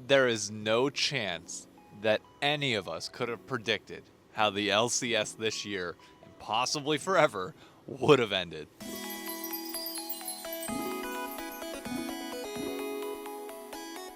There is no chance that any of us could have predicted how the LCS this year, and possibly forever, would have ended.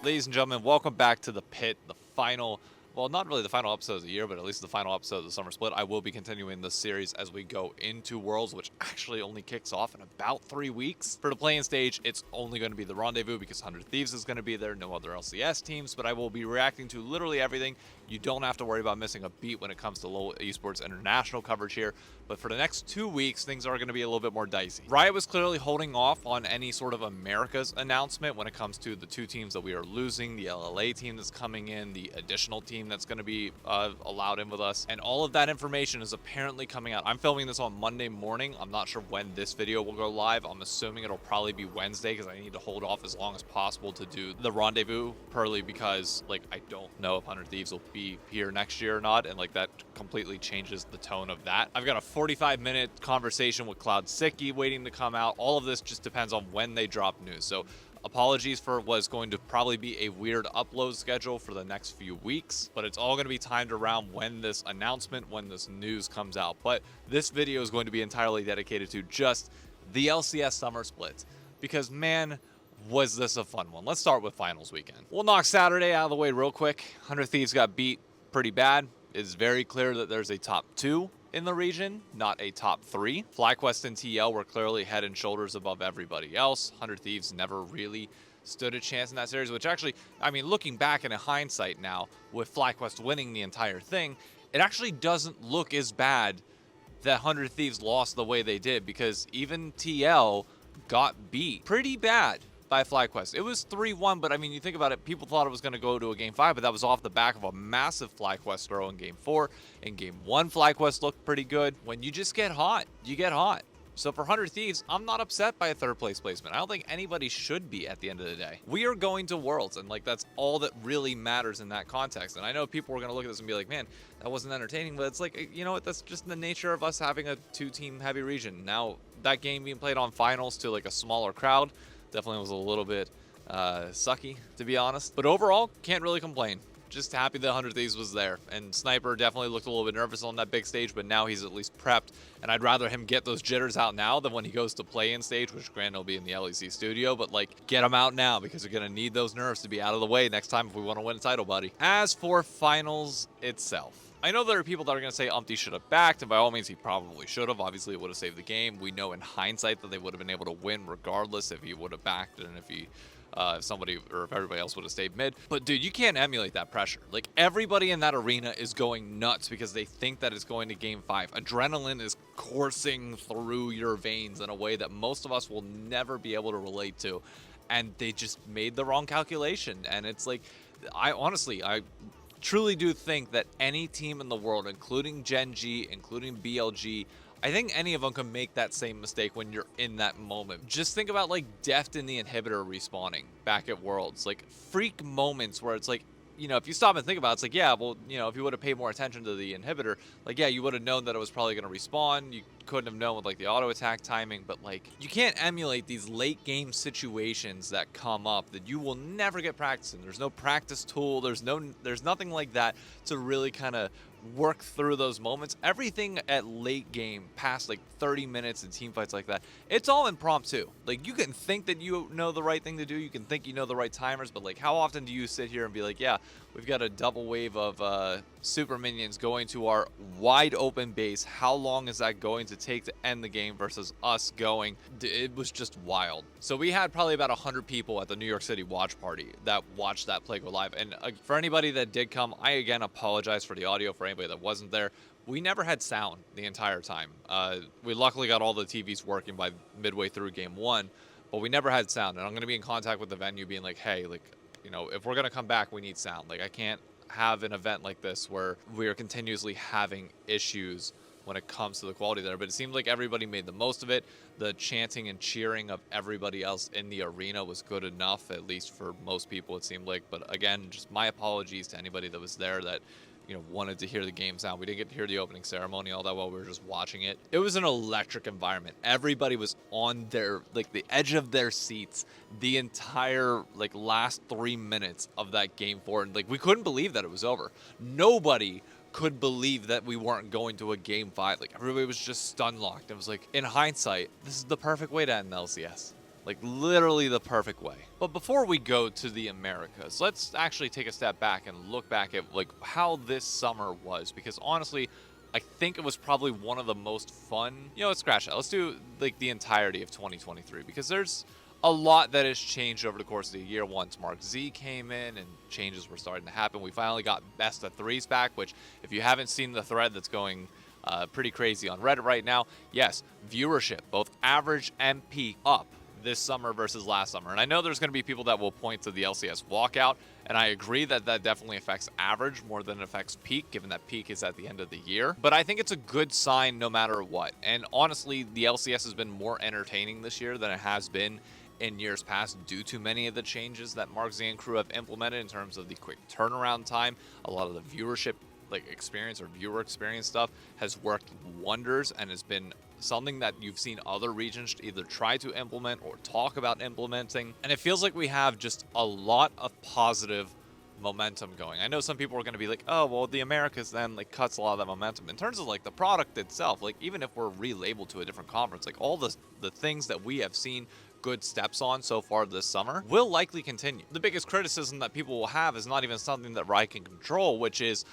Ladies and gentlemen, welcome back to the pit, the final, well, not really the final episode of the year, but at least the final episode of the summer split. I will be continuing this series as we go into Worlds, which actually only kicks off in about 3 weeks. For the play-in stage, it's only going to be the Rendezvous because 100 Thieves is going to be there, no other LCS teams, but I will be reacting to literally everything. You don't have to worry about missing a beat when it comes to low esports international coverage here. But for the next 2 weeks, things are going to be a little bit more dicey. Riot was clearly holding off on any sort of America's announcement when it comes to the 2 teams that we are losing, the LLA team that's coming in, the additional team that's going to be allowed in with us. And all of that information is apparently coming out. I'm filming this on Monday morning. I'm not sure when this video will go live. I'm assuming it'll probably be Wednesday because I need to hold off as long as possible to do the Rendezvous, purely because like I don't know if 100 Thieves will be here next year or not, and like that completely changes the tone of that. I've got a 45-minute conversation with Cloud Sicky waiting to come out. All of this just depends on when they drop news. So apologies for what's going to probably be a weird upload schedule for the next few weeks, but it's all going to be timed around when this announcement, when this news comes out. But this video is going to be entirely dedicated to just the LCS summer split, because man, was this a fun one. Let's start with finals weekend. We'll knock Saturday out of the way real quick. 100 Thieves got beat pretty bad. It's very clear that there's a top 2 in the region, not a top 3. FlyQuest and TL were clearly head and shoulders above everybody else. 100 Thieves never really stood a chance in that series, which actually, I mean, looking back in hindsight now, with FlyQuest winning the entire thing, it actually doesn't look as bad that 100 Thieves lost the way they did, because even TL got beat pretty bad by FlyQuest. It was 3-1, but I mean, you think about it, people thought it was going to go to a Game 5, but that was off the back of a massive FlyQuest throw in Game 4. In Game 1, FlyQuest looked pretty good. When you just get hot, you get hot. So for 100 Thieves, I'm not upset by a 3rd place placement. I don't think anybody should be at the end of the day. We are going to Worlds, and like that's all that really matters in that context. And I know people are going to look at this and be like, man, that wasn't entertaining, but it's like, you know what, that's just the nature of us having a 2-team heavy region. Now, that game being played on finals to like a smaller crowd definitely was a little bit sucky, to be honest. But overall, can't really complain. Just happy that 100 Thieves was there. And Sniper definitely looked a little bit nervous on that big stage, but now he's at least prepped. And I'd rather him get those jitters out now than when he goes to play-in stage, which granted will be in the LEC studio. But like, get them out now, because you're going to need those nerves to be out of the way next time if we want to win a title, buddy. As for finals itself, I know there are people that are going to say Umpty should have backed, and by all means, he probably should have. Obviously, it would have saved the game. We know in hindsight that they would have been able to win regardless if he would have backed and if somebody or if everybody else would have stayed mid. But dude, you can't emulate that pressure. Like, everybody in that arena is going nuts because they think that it's going to Game 5. Adrenaline is coursing through your veins in a way that most of us will never be able to relate to. And they just made the wrong calculation. And it's like, I truly do think that any team in the world, including Gen G, including BLG, I think any of them can make that same mistake when you're in that moment. Just think about like Deft in the inhibitor respawning back at Worlds. Like freak moments where it's like, you know, if you stop and think about it, it's like, yeah, well, you know, if you would have paid more attention to the inhibitor, like, yeah, you would have known that it was probably going to respawn. You couldn't have known with like the auto attack timing, but like, you can't emulate these late game situations that come up that you will never get practice in. There's no practice tool. There's nothing like that to really kind of work through those moments. Everything at late game past like 30 minutes in team fights like that, it's all impromptu. Like, you can think that you know the right thing to do, you can think you know the right timers, but like, how often do you sit here and be like, yeah, we've got a double wave of super minions going to our wide open base, how long is that going to take to end the game versus us going? It was just wild. So we had probably about 100 people at the New York City watch party that watched that play go live. And for anybody that did come, I again apologize for the audio for anybody that wasn't there. We never had sound the entire time. We luckily got all the TVs working by midway through Game 1, but we never had sound. And I'm going to be in contact with the venue being like, hey, like, you know, if we're going to come back, we need sound. Like, I can't have an event like this where we are continuously having issues when it comes to the quality there. But it seemed like everybody made the most of it. The chanting and cheering of everybody else in the arena was good enough, at least for most people, it seemed like. But again, just my apologies to anybody that was there that wanted to hear the game sound. We didn't get to hear the opening ceremony all that while we were just watching it. It was an electric environment. Everybody was on their, like, the edge of their seats the entire, like, last 3 minutes of that game 4. And, like, we couldn't believe that it was over. Nobody could believe that we weren't going to a game 5. Like, everybody was just stun locked. It was like, in hindsight, this is the perfect way to end an LCS. Like, literally the perfect way. But before we go to the Americas, let's actually take a step back and look back at, like, how this summer was. Because honestly, I think it was probably one of the most fun. Let's scratch that. Let's do, like, the entirety of 2023. Because there's a lot that has changed over the course of the year. Once Mark Z came in and changes were starting to happen, we finally got best of 3s back, which, if you haven't seen the thread that's going pretty crazy on Reddit right now, yes, viewership, both average and peak, up this summer versus last summer. And I know there's going to be people that will point to the LCS walkout, and I agree that that definitely affects average more than it affects peak, given that peak is at the end of the year. But I think it's a good sign no matter what. And honestly, the LCS has been more entertaining this year than it has been in years past due to many of the changes that Mark Z and crew have implemented in terms of the quick turnaround time. A lot of the viewership, like, experience or viewer experience stuff has worked wonders and has been something that you've seen other regions either try to implement or talk about implementing. And it feels like we have just a lot of positive momentum going. I know some people are going to be like, oh, well, the Americas then, like, cuts a lot of that momentum. In terms of, like, the product itself, like, even if we're relabeled to a different conference, like, all the things that we have seen good steps on so far this summer will likely continue. The biggest criticism that people will have is not even something that Riot can control, which is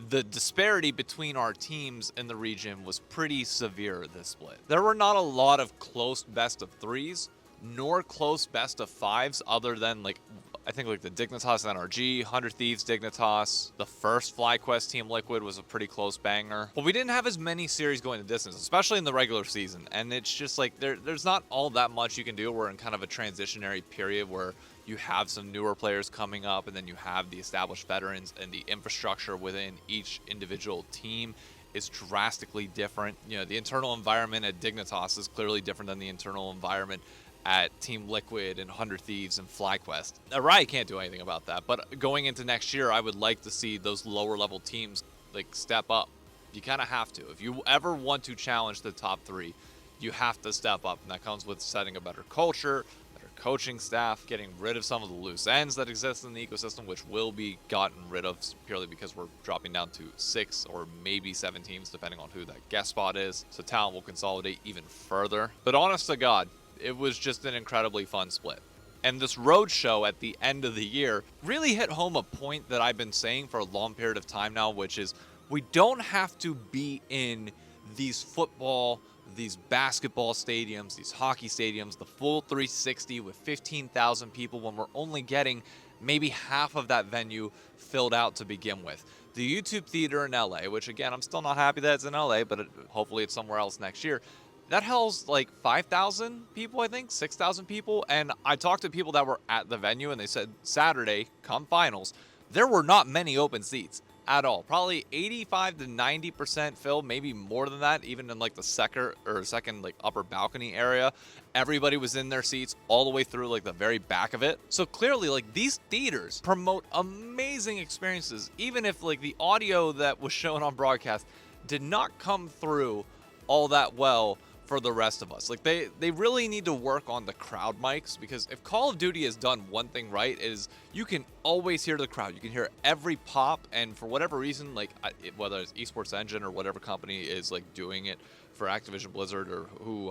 the disparity between our teams in the region was pretty severe this split. There were not a lot of close best of 3s, nor close best of 5s, other than, like, I think, like, the Dignitas NRG, 100 Thieves Dignitas, the first FlyQuest Team Liquid was a pretty close banger. But we didn't have as many series going the distance, especially in the regular season. And it's just like, there's not all that much you can do. We're in kind of a transitionary period where you have some newer players coming up, and then you have the established veterans, and the infrastructure within each individual team is drastically different. The internal environment at Dignitas is clearly different than the internal environment at Team Liquid and 100 Thieves and FlyQuest. Riot can't do anything about that, but going into next year, I would like to see those lower level teams, like, step up. You kind of have to. If you ever want to challenge the top 3, you have to step up, and that comes with setting a better culture, better coaching staff, getting rid of some of the loose ends that exist in the ecosystem, which will be gotten rid of purely because we're dropping down to 6 or maybe 7 teams, depending on who that guest spot is. So talent will consolidate even further. But honest to God, it was just an incredibly fun split. And this road show at the end of the year really hit home a point that I've been saying for a long period of time now, which is we don't have to be in these football, these basketball stadiums, these hockey stadiums, the full 360 with 15,000 people when we're only getting maybe half of that venue filled out to begin with. The YouTube Theater in LA, which again, I'm still not happy that it's in LA, but hopefully it's somewhere else next year. That holds like 5,000 people, I think, 6,000 people. And I talked to people that were at the venue, and they said Saturday, come finals, there were not many open seats at all. Probably 85 to 90% filled, maybe more than that, even in like the second like upper balcony area. Everybody was in their seats all the way through like the very back of it. So clearly, like, these theaters promote amazing experiences, even if like the audio that was shown on broadcast did not come through all that well for the rest of us. Like, they really need to work on the crowd mics, because if Call of Duty has done one thing right, is you can always hear the crowd. You can hear every pop, and for whatever reason, like, whether it's Esports Engine or whatever company is like doing it for Activision Blizzard, or who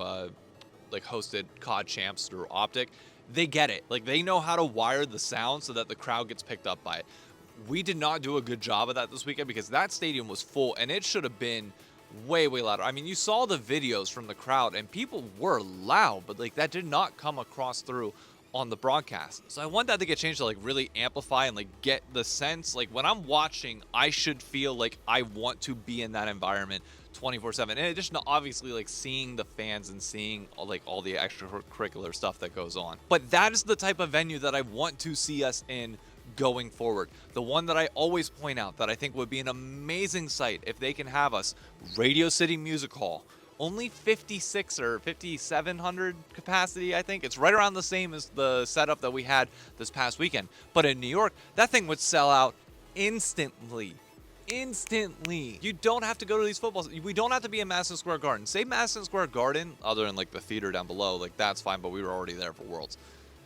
like hosted COD Champs through Optic, they get it. Like, they know how to wire the sound so that the crowd gets picked up by it. We did not do a good job of that this weekend, because that stadium was full, and it should have been way louder. I mean, you saw the videos from the crowd, and people were loud, but like that did not come across through on the broadcast. So I want that to get changed to like really amplify and like get the sense, like, when I'm watching, I should feel like I want to be in that environment 24/7. In addition to obviously like seeing the fans and seeing like all the extracurricular stuff that goes on. But that is the type of venue that I want to see us in going forward. The one that I always point out that I think would be an amazing site if they can have us, Radio City Music Hall. Only 56 or 5,700 capacity, I think. It's right around the same as the setup that we had this past weekend. But in New York, that thing would sell out instantly. instantly. You don't have to go to these footballs. We don't have to be in Madison Square Garden. Say Madison Square Garden, other than like the theater down below, like that's fine, but we were already there for Worlds.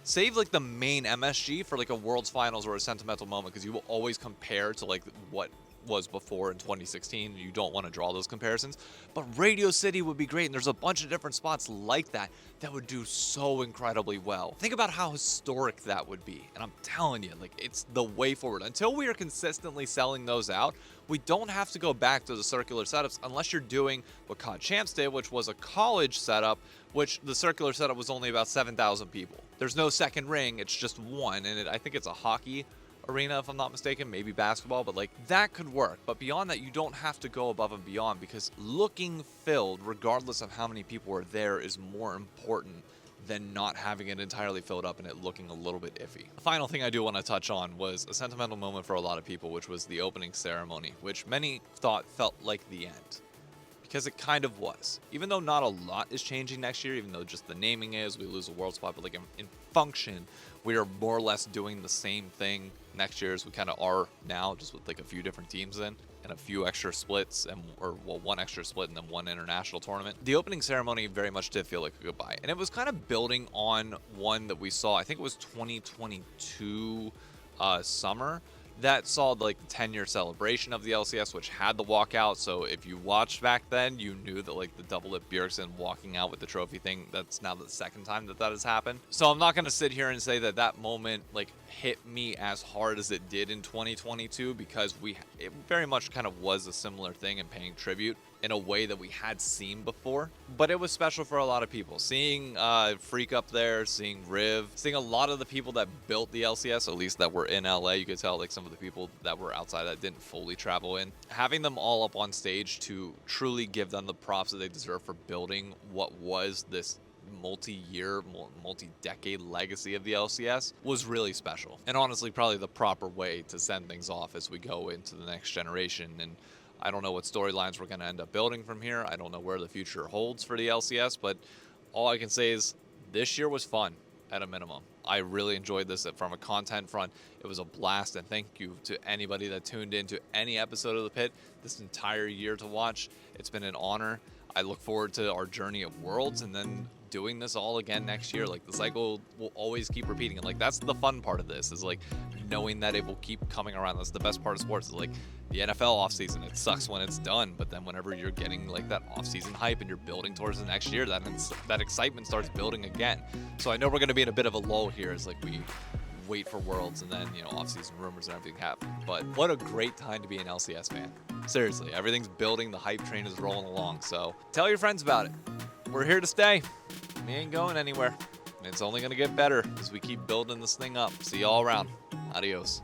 Save like the main MSG for like a Worlds Finals or a sentimental moment, because you will always compare to like what was before in 2016. You don't want to draw those comparisons, but Radio City would be great, and there's a bunch of different spots like that that would do so incredibly well. Think about how historic that would be, and I'm telling you, like, it's the way forward. Until we are consistently selling those out, we don't have to go back to the circular setups unless you're doing what COD Champs did, which was a college setup, which the circular setup was only about 7,000 people. There's no second ring, it's just one, and I think it's a hockey arena, if I'm not mistaken, maybe basketball, but like that could work. But beyond that, you don't have to go above and beyond, because looking filled, regardless of how many people are there, is more important than not having it entirely filled up and it looking a little bit iffy. The final thing I do want to touch on was a sentimental moment for a lot of people, which was the opening ceremony, which many thought felt like the end. Because it kind of was. Even though not a lot is changing next year, even though just the naming is, we lose a world spot, but like in function, we are more or less doing the same thing next year as we kind of are now, just with like a few different teams in and a few extra splits, and one extra split and then one international tournament. The opening ceremony very much did feel like a goodbye, and it was kind of building on one that we saw, I think it was 2022 summer, that saw like the 10-year celebration of the LCS, which had the walkout. So if you watched back then, you knew that like the double lip Bjergsen walking out with the trophy thing, that's now the second time that has happened. So I'm not going to sit here and say that that moment like hit me as hard as it did in 2022, because it very much kind of was a similar thing and paying tribute in a way that we had seen before. But it was special for a lot of people. Seeing Freak up there, seeing Riv, seeing a lot of the people that built the LCS, at least that were in LA. You could tell like some of the people that were outside that didn't fully travel in. Having them all up on stage to truly give them the props that they deserve for building what was this multi-year, multi-decade legacy of the LCS was really special. And honestly, probably the proper way to send things off as we go into the next generation. And I don't know what storylines we're going to end up building from here. I don't know where the future holds for the LCS, but all I can say is this year was fun at a minimum. I really enjoyed this from a content front. It was a blast, and thank you to anybody that tuned into any episode of The Pit this entire year to watch. It's been an honor. I look forward to our journey of Worlds and then doing this all again next year. Like, the cycle will always keep repeating, and like that's the fun part of this, is like knowing that it will keep coming around. That's the best part of sports, is like the NFL offseason. It sucks when it's done, but then whenever you're getting like that offseason hype and you're building towards the next year, that excitement starts building again. So I know we're going to be in a bit of a lull here as like we wait for Worlds and then, you know, offseason rumors and everything happen. But what a great time to be an LCS fan. Seriously, everything's building. The hype train is rolling along. So tell your friends about it. We're here to stay. We ain't going anywhere. It's only going to get better as we keep building this thing up. See y'all around. Adios.